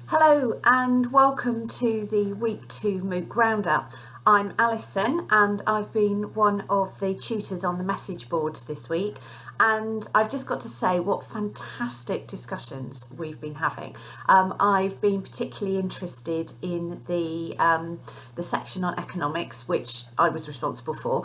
Hello and welcome to the Week 2 MOOC Roundup. I'm Alison and I've been one of the tutors on the message boards this week, and I've just got to say what fantastic discussions we've been having. I've been particularly interested in the section on economics, which I was responsible for,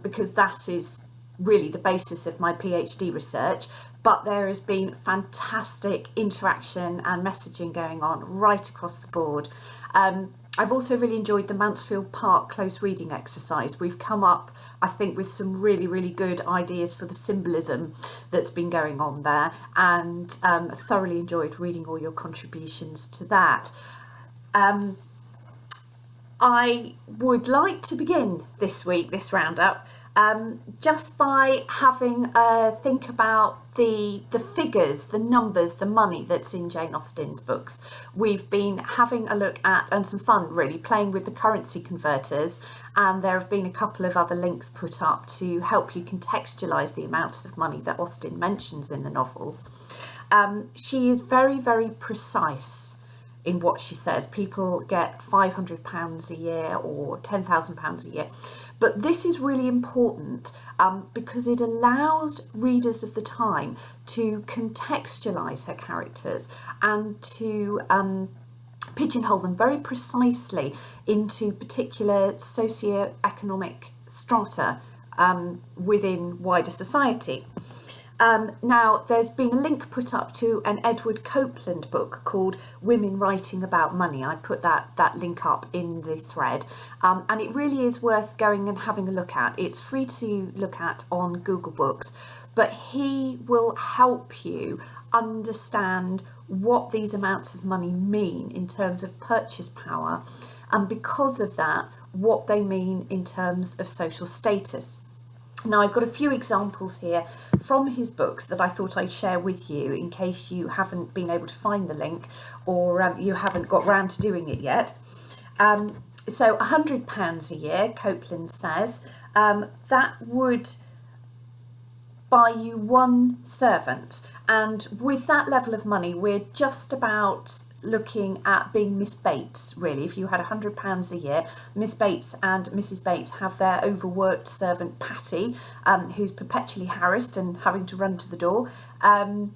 because that is really the basis of my PhD research, but there has been fantastic interaction and messaging going on right across the board. I've also really enjoyed the Mansfield Park close reading exercise. We've come up, I think, with some really good ideas for the symbolism that's been going on there, and thoroughly enjoyed reading all your contributions to that. I would like to begin this roundup, just by having a think about the figures, the numbers, the money that's in Jane Austen's books. We've been having a look at, and some fun really, playing with the currency converters, and there have been a couple of other links put up to help you contextualise the amounts of money that Austen mentions in the novels. She is very precise in what she says. People get £500 a year or £10,000 a year. But this is really important because it allows readers of the time to contextualise her characters and to pigeonhole them very precisely into particular socio-economic strata within wider society. Now, there's been a link put up to an Edward Copeland book called Women Writing About Money. I put that link up in the thread, and it really is worth going and having a look at. It's free to look at on Google Books, but he will help you understand what these amounts of money mean in terms of purchase power, and because of that, what they mean in terms of social status. Now, I've got a few examples here from his books that I thought I'd share with you in case you haven't been able to find the link, or you haven't got round to doing it yet. So £100 a year, Copeland says, that would buy you one servant. And with that level of money, we're just about looking at being Miss Bates, really. If you had £100 a year, Miss Bates and Mrs. Bates have their overworked servant Patty, who's perpetually harassed and having to run to the door. And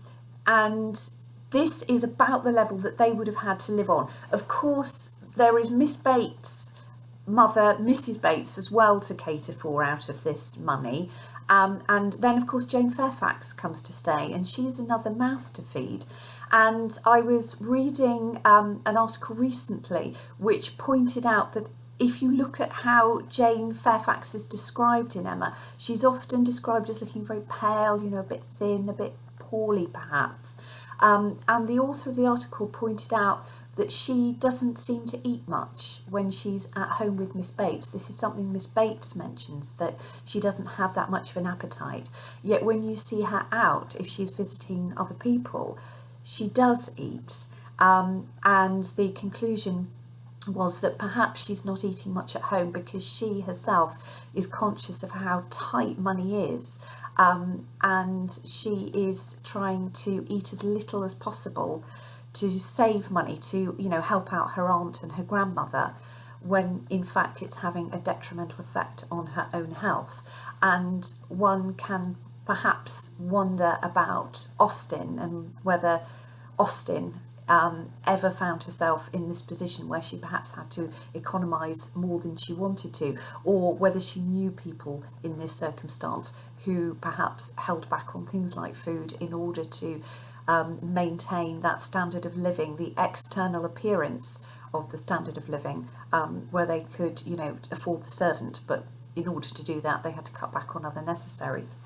this is about the level that they would have had to live on. Of course, there is Miss Bates' mother, Mrs. Bates, as well to cater for out of this money. And then, of course, Jane Fairfax comes to stay, and she's another mouth to feed. And I was reading an article recently which pointed out that if you look at how Jane Fairfax is described in Emma, she's often described as looking very pale, a bit thin, a bit poorly perhaps. And the author of the article pointed out that she doesn't seem to eat much when she's at home with Miss Bates. This is something Miss Bates mentions, that she doesn't have that much of an appetite. Yet when you see her out, if she's visiting other people, she does eat. And the conclusion was that perhaps she's not eating much at home because she herself is conscious of how tight money is. And she is trying to eat as little as possible to save money, to help out her aunt and her grandmother, when in fact it's having a detrimental effect on her own health. And one can perhaps wonder about Austen and whether Austen ever found herself in this position where she perhaps had to economise more than she wanted to, or whether she knew people in this circumstance who perhaps held back on things like food in order to maintain that standard of living, the external appearance of the standard of living, where they could, afford the servant, but in order to do that, they had to cut back on other necessaries.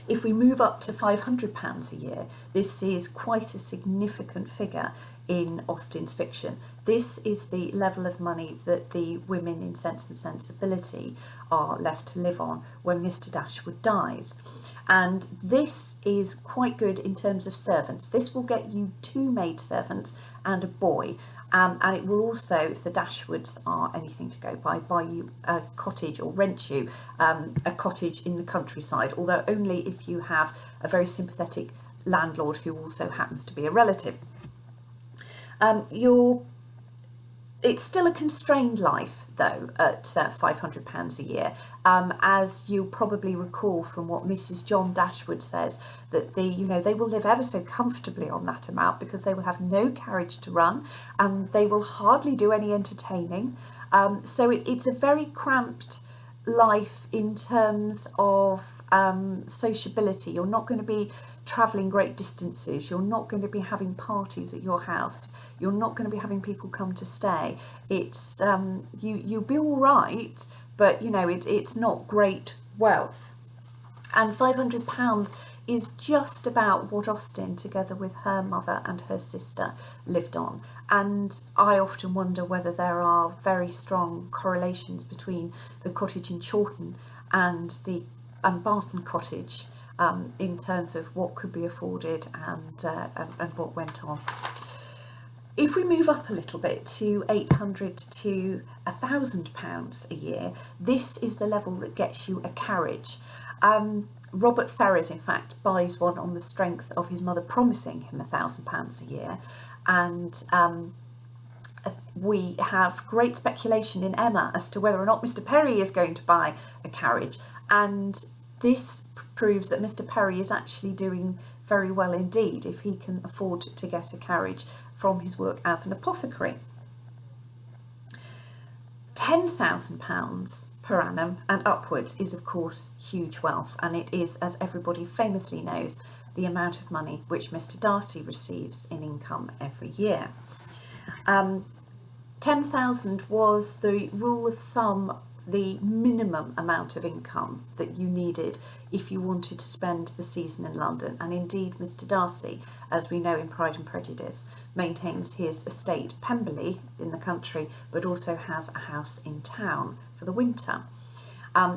If we move up to £500 a year, this is quite a significant figure in Austen's fiction. This is the level of money that the women in Sense and Sensibility are left to live on when Mr. Dashwood dies. And this is quite good in terms of servants. This will get you 2 maidservants and a boy. And it will also, if the Dashwoods are anything to go by, buy you a cottage, or rent you a cottage in the countryside, although only if you have a very sympathetic landlord who also happens to be a relative. It's still a constrained life, though, at £500 a year, as you'll probably recall from what Mrs. John Dashwood says, that they will live ever so comfortably on that amount because they will have no carriage to run and they will hardly do any entertaining. So it's a very cramped life in terms of sociability. You're not going to be travelling great distances, you're not going to be having parties at your house, you're not going to be having people come to stay. It's you'll be all right, but it's not great wealth. And £500 is just about what Austen, together with her mother and her sister, lived on. And I often wonder whether there are very strong correlations between the cottage in Chawton and Barton Cottage, in terms of what could be afforded and what went on. If we move up a little bit to £800 to £1,000 a year, this is the level that gets you a carriage. Robert Ferrers, in fact, buys one on the strength of his mother promising him £1,000 a year, and we have great speculation in Emma as to whether or not Mr. Perry is going to buy a carriage, and this proves that Mr. Perry is actually doing very well indeed if he can afford to get a carriage from his work as an apothecary. £10,000 per annum and upwards is of course huge wealth, and it is, as everybody famously knows, the amount of money which Mr. Darcy receives in income every year. 10,000 was the rule of thumb, the minimum amount of income that you needed if you wanted to spend the season in London. And indeed, Mr. Darcy, as we know in Pride and Prejudice, maintains his estate Pemberley in the country, but also has a house in town for the winter.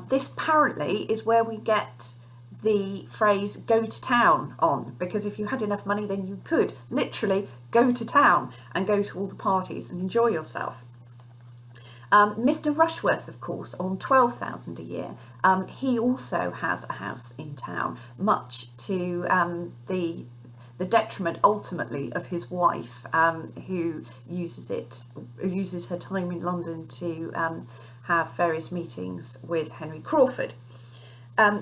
This apparently is where we get the phrase "go to town" on, because if you had enough money, then you could literally go to town and go to all the parties and enjoy yourself. Mr. Rushworth, of course, on £12,000 a year, he also has a house in town, much to the detriment ultimately of his wife, who uses her time in London to have various meetings with Henry Crawford.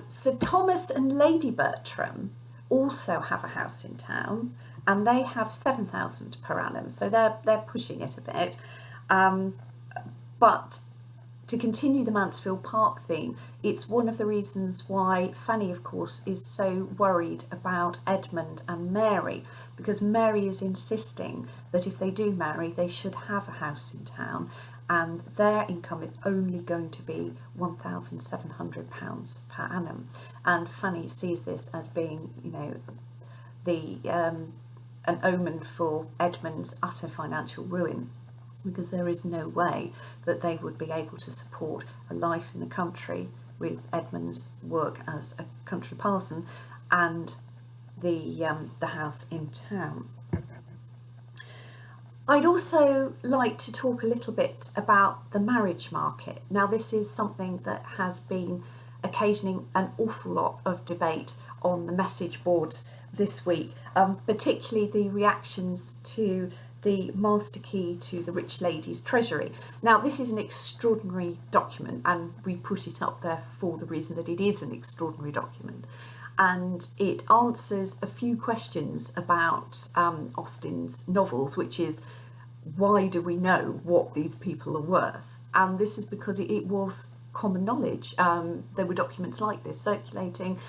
Sir Thomas and Lady Bertram also have a house in town, and they have £7,000 per annum, so they're pushing it a bit. But to continue the Mansfield Park theme, it's one of the reasons why Fanny, of course, is so worried about Edmund and Mary, because Mary is insisting that if they do marry, they should have a house in town, and their income is only going to be £1,700 per annum. And Fanny sees this as being, an omen for Edmund's utter financial ruin, because there is no way that they would be able to support a life in the country with Edmund's work as a country parson and the house in town. I'd also like to talk a little bit about the marriage market. Now, this is something that has been occasioning an awful lot of debate on the message boards this week, particularly the reactions to the master key to the rich lady's treasury. Now, this is an extraordinary document, and we put it up there for the reason that it is an extraordinary document, and it answers a few questions about Austen's novels, which is, why do we know what these people are worth? And this is because it was common knowledge. There were documents like this circulating.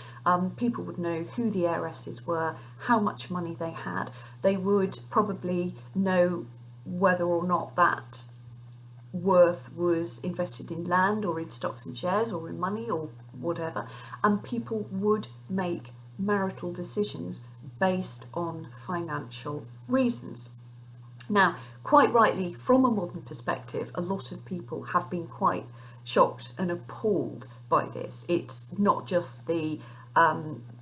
People would know who the heiresses were, how much money they had. They would probably know whether or not that worth was invested in land or in stocks and shares or in money or whatever. And people would make marital decisions based on financial reasons. Now, quite rightly, from a modern perspective, a lot of people have been quite shocked and appalled by this. It's not just the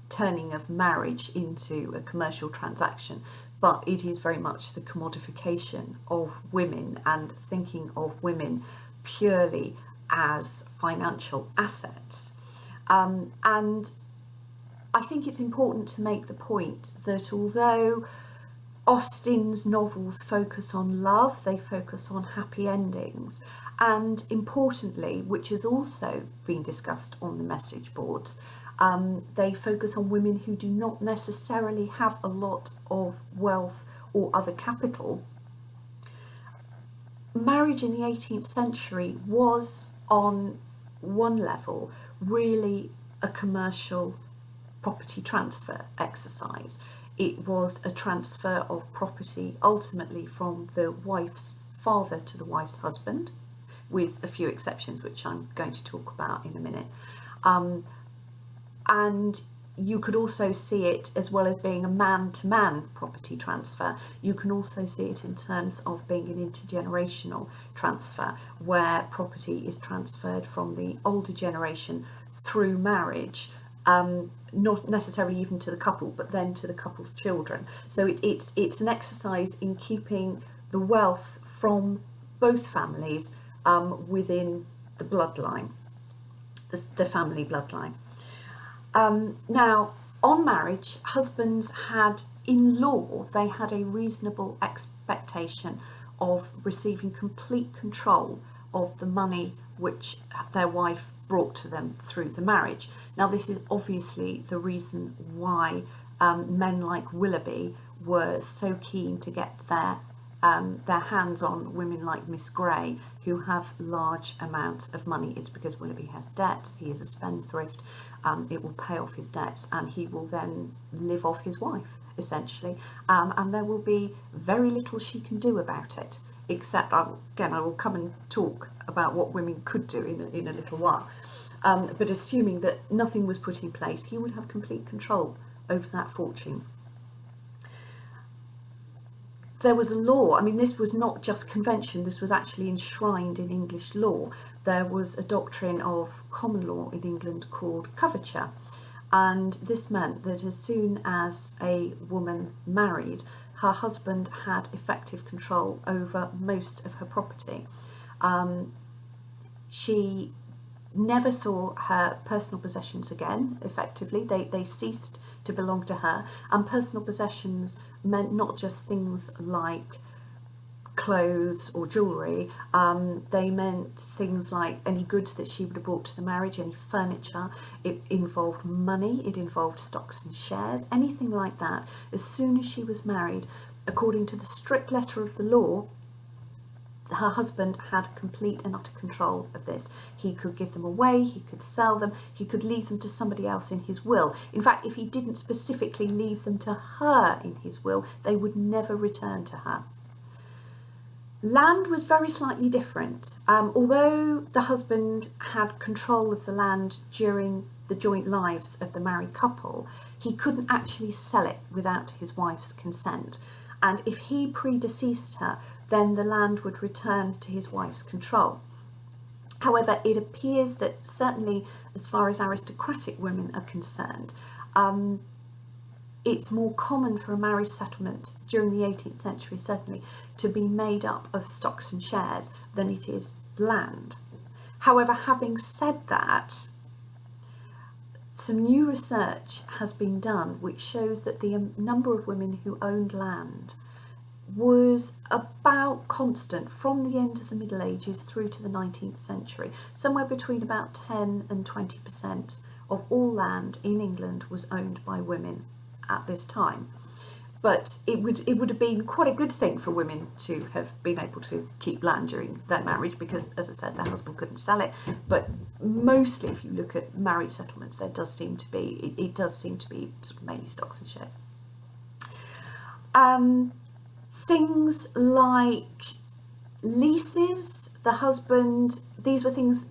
turning of marriage into a commercial transaction, but it is very much the commodification of women and thinking of women purely as financial assets. And I think it's important to make the point that although Austen's novels focus on love, they focus on happy endings, and importantly, which has also been discussed on the message boards, they focus on women who do not necessarily have a lot of wealth or other capital. Marriage in the 18th century was, on one level, really a commercial property transfer exercise. It was a transfer of property ultimately from the wife's father to the wife's husband, with a few exceptions which I'm going to talk about in a minute. And you could also see it, as well as being a man-to-man property transfer, you can also see it in terms of being an intergenerational transfer, where property is transferred from the older generation through marriage, not necessarily even to the couple, but then to the couple's children. So it's an exercise in keeping the wealth from both families within the bloodline, the family bloodline. Now, on marriage, husbands had, in law, they had a reasonable expectation of receiving complete control of the money which their wife brought to them through the marriage. Now, this is obviously the reason why men like Willoughby were so keen to get their hands on women like Miss Grey, who have large amounts of money. It's because Willoughby has debts, he is a spendthrift, it will pay off his debts, and he will then live off his wife, essentially, and there will be very little she can do about it, except, I will come and talk about what women could do in a little while, but assuming that nothing was put in place, he would have complete control over that fortune. There was a law, I mean, this was not just convention, this was actually enshrined in English law. There was a doctrine of common law in England called Coverture, and this meant that as soon as a woman married, her husband had effective control over most of her property. She never saw her personal possessions again, effectively. They ceased to belong to her, and personal possessions meant not just things like clothes or jewellery, they meant things like any goods that she would have brought to the marriage, any furniture. It involved money, it involved stocks and shares, anything like that. As soon as she was married, according to the strict letter of the law, her husband had complete and utter control of this. He could give them away, he could sell them, he could leave them to somebody else in his will. In fact, if he didn't specifically leave them to her in his will, they would never return to her. Land was very slightly different. Although the husband had control of the land during the joint lives of the married couple, he couldn't actually sell it without his wife's consent. And if he predeceased her, then the land would return to his wife's control. However, it appears that certainly as far as aristocratic women are concerned, it's more common for a marriage settlement during the 18th century, certainly, to be made up of stocks and shares than it is land. However, having said that, some new research has been done which shows that the number of women who owned land was about constant from the end of the Middle Ages through to the 19th century. Somewhere between about 10 and 20% of all land in England was owned by women at this time. But it would have been quite a good thing for women to have been able to keep land during their marriage, because, as I said, their husband couldn't sell it. But mostly, if you look at marriage settlements, it does seem to be sort of mainly stocks and shares. Things like leases, the husband, these were things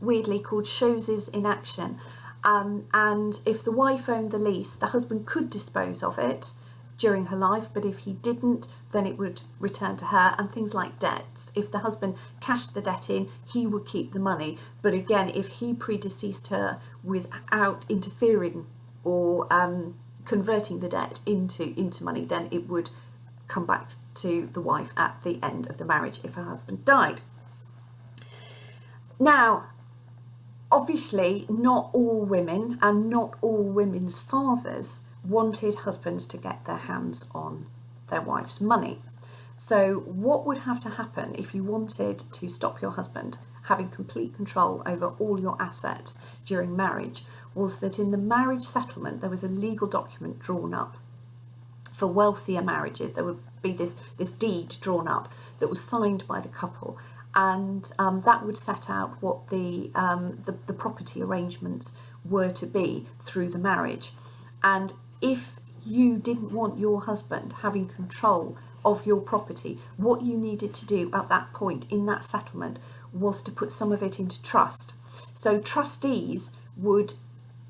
weirdly called choses in action. And if the wife owned the lease, the husband could dispose of it during her life, but if he didn't, then it would return to her. And things like debts, if the husband cashed the debt in, he would keep the money. But again, if he predeceased her without interfering or converting the debt into money, then it would come back to the wife at the end of the marriage if her husband died. Now, obviously, not all women and not all women's fathers wanted husbands to get their hands on their wife's money. So what would have to happen if you wanted to stop your husband having complete control over all your assets during marriage was that in the marriage settlement there was a legal document drawn up. For wealthier marriages there would be this deed drawn up that was signed by the couple, and that would set out what the property arrangements were to be through the marriage. And if you didn't want your husband having control of your property, what you needed to do at that point in that settlement was to put some of it into trust. So trustees would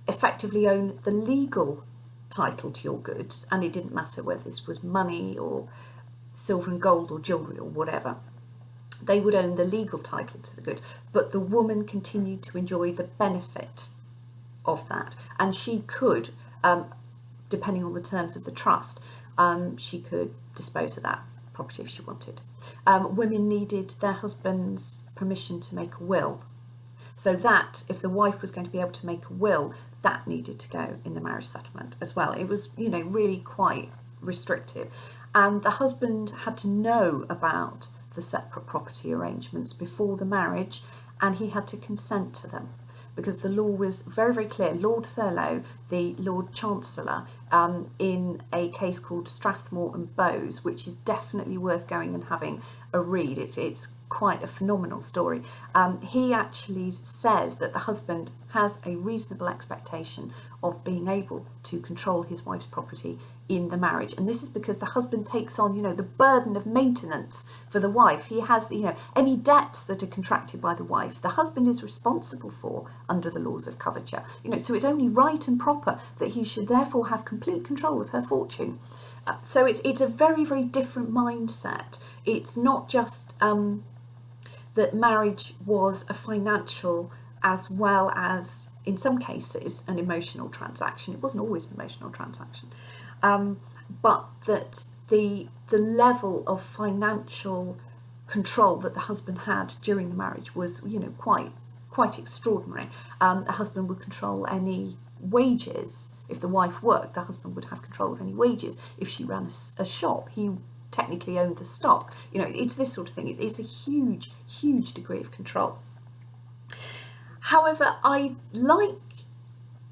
effectively own the legal title to your goods, and it didn't matter whether this was money or silver and gold or jewellery or whatever. They would own the legal title to the goods, but the woman continued to enjoy the benefit of that, and she could, depending on the terms of the trust, she could dispose of that property if she wanted. Women needed their husband's permission to make a will, so that if the wife was going to be able to make a will, that needed to go in the marriage settlement as well. It was, really quite restrictive, and the husband had to know about the separate property arrangements before the marriage, and he had to consent to them, because the law was very, very clear. Lord Thurlow, the Lord Chancellor, in a case called Strathmore and Bowes, which is definitely worth going and having a read. It's quite a phenomenal story. He actually says that the husband has a reasonable expectation of being able to control his wife's property in the marriage, and this is because the husband takes on, the burden of maintenance for the wife. He has, any debts that are contracted by the wife, the husband is responsible for under the laws of coverture. So it's only right and proper that he should therefore have complete control of her fortune. So it's a very, very different mindset. It's not just that marriage was a financial as well as, in some cases, an emotional transaction. It wasn't always an emotional transaction. But that the level of financial control that the husband had during the marriage was, quite extraordinary. The husband would control any wages. If the wife worked, the husband would have control of any wages. If she ran a shop, he technically owned the stock. It's this sort of thing. It's a huge, huge degree of control. However, I'd like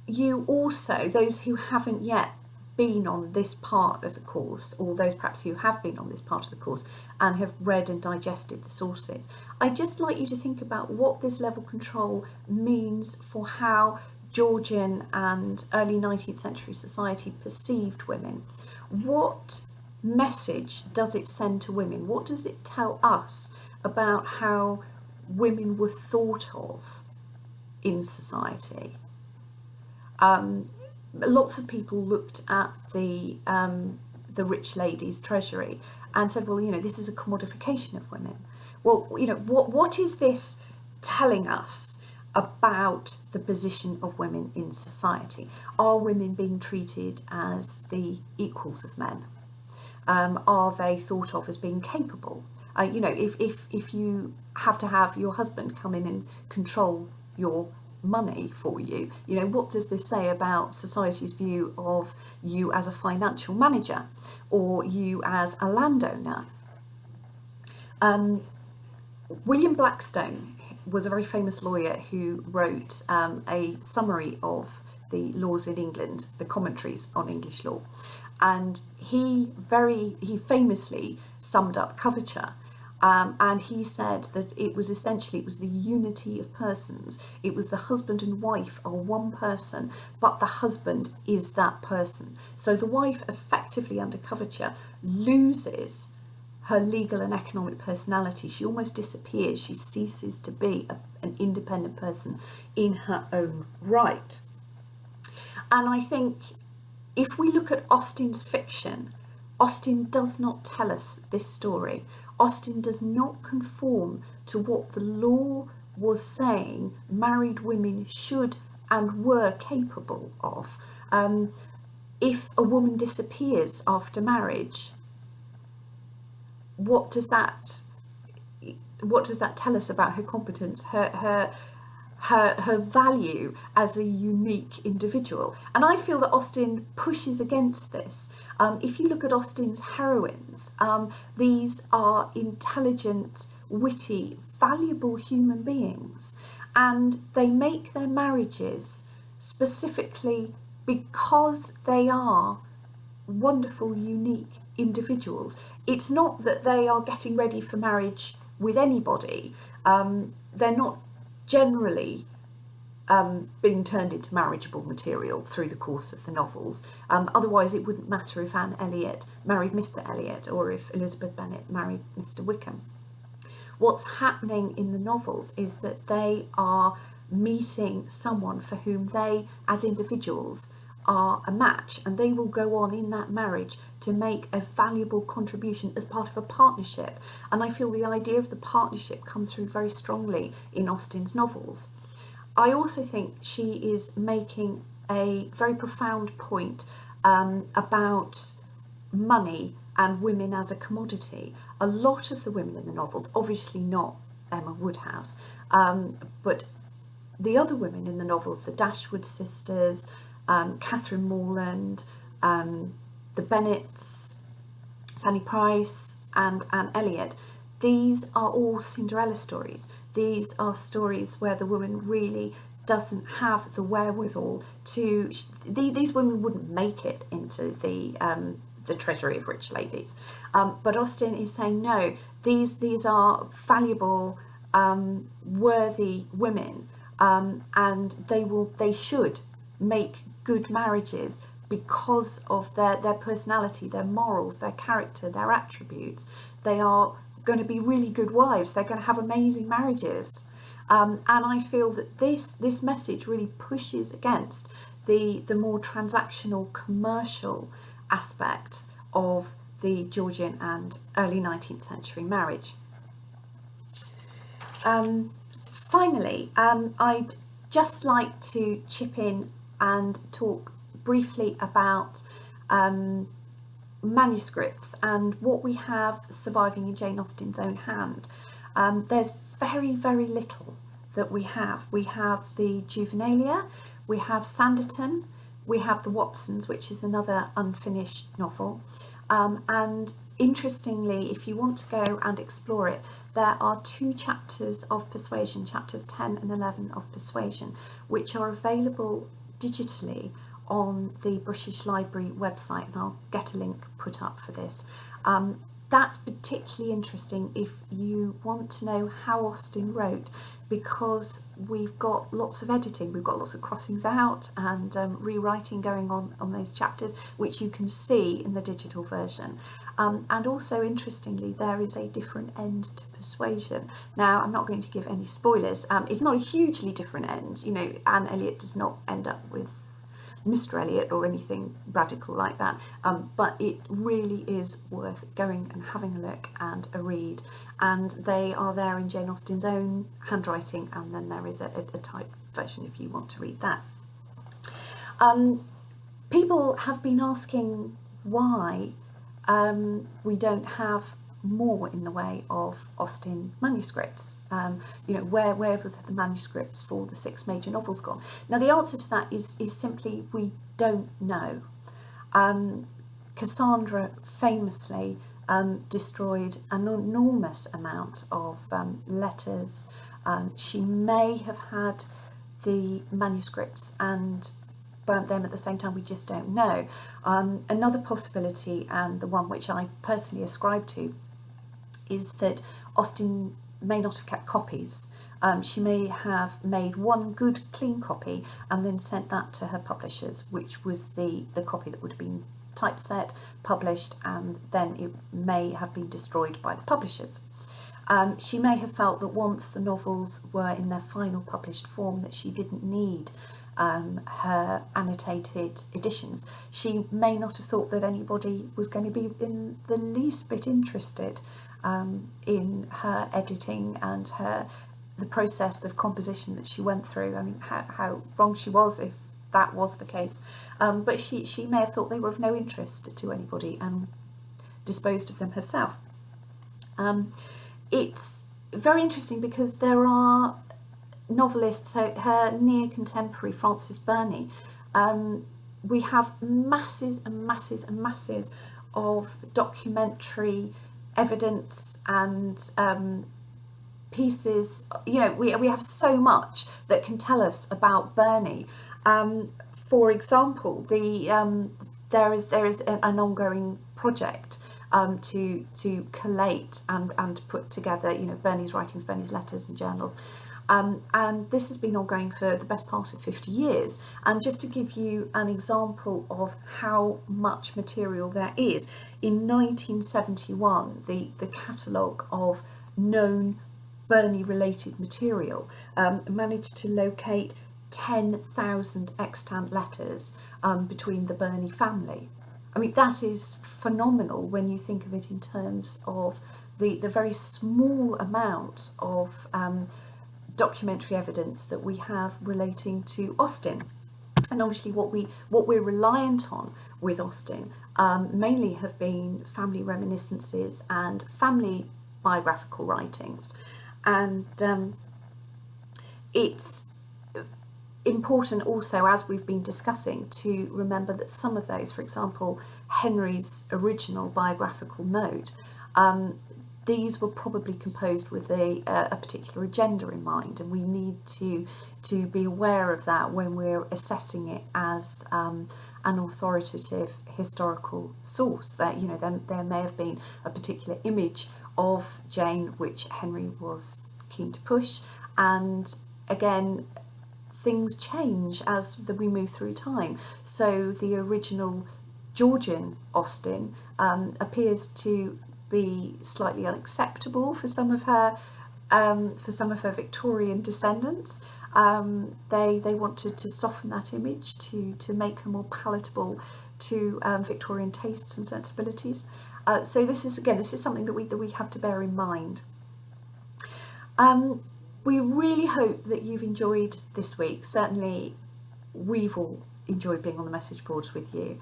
you also, those who haven't yet been on this part of the course, or those perhaps who have been on this part of the course and have read and digested the sources, I'd just like you to think about what this level of control means for how Georgian and early 19th century society perceived women. What message does it send to women? What does it tell us about how women were thought of in society? Lots of people looked at the rich ladies' treasury and said, well, this is a commodification of women. Well, what is this telling us about the position of women in society? Are women being treated as the equals of men? Are they thought of as being capable? If you have to have your husband come in and control your money for you, what does this say about society's view of you as a financial manager or you as a landowner? William Blackstone was a very famous lawyer who wrote a summary of the laws in England, the commentaries on English law, and he famously summed up coverture. And he said that it was the unity of persons. It was the husband and wife are one person, but the husband is that person. So the wife effectively under coverture loses her legal and economic personality. She almost disappears. She ceases to be an independent person in her own right. And I think if we look at Austen's fiction, Austen does not tell us this story. Austen does not conform to what the law was saying married women should and were capable of. If a woman disappears after marriage, what does that tell us about her competence, her her value as a unique individual. And I feel that Austen pushes against this. If you look at Austen's heroines, these are intelligent, witty, valuable human beings, and they make their marriages specifically because they are wonderful, unique individuals. It's not that they are getting ready for marriage with anybody. They're not generally being turned into marriageable material through the course of the novels. Otherwise, it wouldn't matter if Anne Elliot married Mr. Elliot or if Elizabeth Bennet married Mr. Wickham. What's happening in the novels is that they are meeting someone for whom they, as individuals, are a match, and they will go on in that marriage to make a valuable contribution as part of a partnership. And I feel the idea of the partnership comes through very strongly in Austen's novels. I also think she is making a very profound point about money and women as a commodity. A lot of the women in the novels, obviously not Emma Woodhouse, but the other women in the novels, the Dashwood sisters, Catherine Morland, the Bennets, Fanny Price and Anne Elliot, these are all Cinderella stories. These are stories where the woman really doesn't have the wherewithal to... These women wouldn't make it into the treasury of rich ladies. But Austen is saying, no, these are valuable, worthy women, and they should make good marriages because of their personality, their morals, their character, their attributes. They are going to be really good wives. They're going to have amazing marriages. And I feel that this message really pushes against the more transactional, commercial aspects of the Georgian and early 19th century marriage. Finally, I'd just like to chip in and talk briefly about manuscripts and what we have surviving in Jane Austen's own hand. There's very, very little that we have. We have the Juvenilia, we have Sanditon, we have the Watsons, which is another unfinished novel. And interestingly, if you want to go and explore it, there are 2 chapters of Persuasion, chapters 10 and 11 of Persuasion, which are available digitally on the British Library website, and I'll get a link put up for this. That's particularly interesting if you want to know how Austen wrote, because we've got lots of editing, we've got lots of crossings out and rewriting going on those chapters, which you can see in the digital version. And also, interestingly, there is a different end to Persuasion. Now, I'm not going to give any spoilers. It's not a hugely different end. You know, Anne Elliot does not end up with Mr. Elliot or anything radical like that, but it really is worth going and having a look and a read, and they are there in Jane Austen's own handwriting, and then there is a typed version if you want to read that. People have been asking why we don't have more in the way of Austen manuscripts. You know, where have the manuscripts for the 6 major novels gone? Now, the answer to that is simply we don't know. Cassandra famously destroyed an enormous amount of letters. She may have had the manuscripts and burnt them at the same time, we just don't know. Another possibility, and the one which I personally ascribe to, is that Austen may not have kept copies. She may have made one good clean copy and then sent that to her publishers, which was the copy that would have been typeset, published, and then it may have been destroyed by the publishers. She may have felt that once the novels were in their final published form that she didn't need her annotated editions. She may not have thought that anybody was going to be in the least bit interested in her editing and the process of composition that she went through. I mean, how wrong she was if that was the case. But she may have thought they were of no interest to anybody and disposed of them herself. It's very interesting because there are novelist, so her near contemporary Frances Burney, we have masses and masses and masses of documentary evidence and pieces. You know, we have so much that can tell us about Burney. For example, there is an ongoing project to collate and put together, you know, Burney's writings, Burney's letters and journals. And this has been ongoing for the best part of 50 years. And just to give you an example of how much material there is, in 1971, the catalogue of known Burney-related material managed to locate 10,000 extant letters between the Burney family. I mean, that is phenomenal when you think of it in terms of the very small amount of documentary evidence that we have relating to Austen. And obviously what we're reliant on with Austen mainly have been family reminiscences and family biographical writings. And it's important also, as we've been discussing, to remember that some of those, for example, Henry's original biographical note, these were probably composed with a particular agenda in mind, and we need to be aware of that when we're assessing it as an authoritative historical source. That, you know, there may have been a particular image of Jane which Henry was keen to push, and again, things change as we move through time. So the original Georgian Austen appears to be slightly unacceptable for some of her Victorian descendants. They wanted to soften that image to make her more palatable to Victorian tastes and sensibilities. So this is something that we have to bear in mind. We really hope that you've enjoyed this week. Certainly we've all enjoyed being on the message boards with you.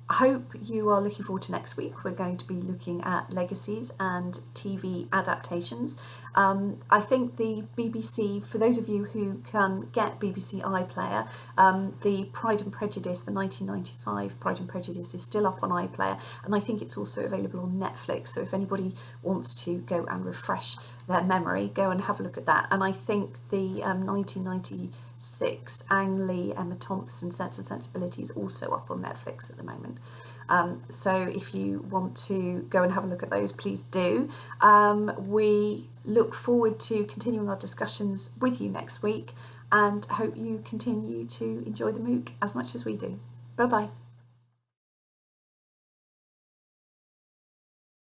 I hope you are looking forward to next week. We're going to be looking at legacies and TV adaptations. I think the BBC, for those of you who can get BBC iPlayer, the Pride and Prejudice, the 1995 Pride and Prejudice is still up on iPlayer, and I think it's also available on Netflix. So if anybody wants to go and refresh their memory, go and have a look at that. And I think the 1996 Ang Lee, Emma Thompson Sense and Sensibility is also up on Netflix at the moment. So if you want to go and have a look at those, please do. We look forward to continuing our discussions with you next week, and hope you continue to enjoy the MOOC as much as we do. Bye bye.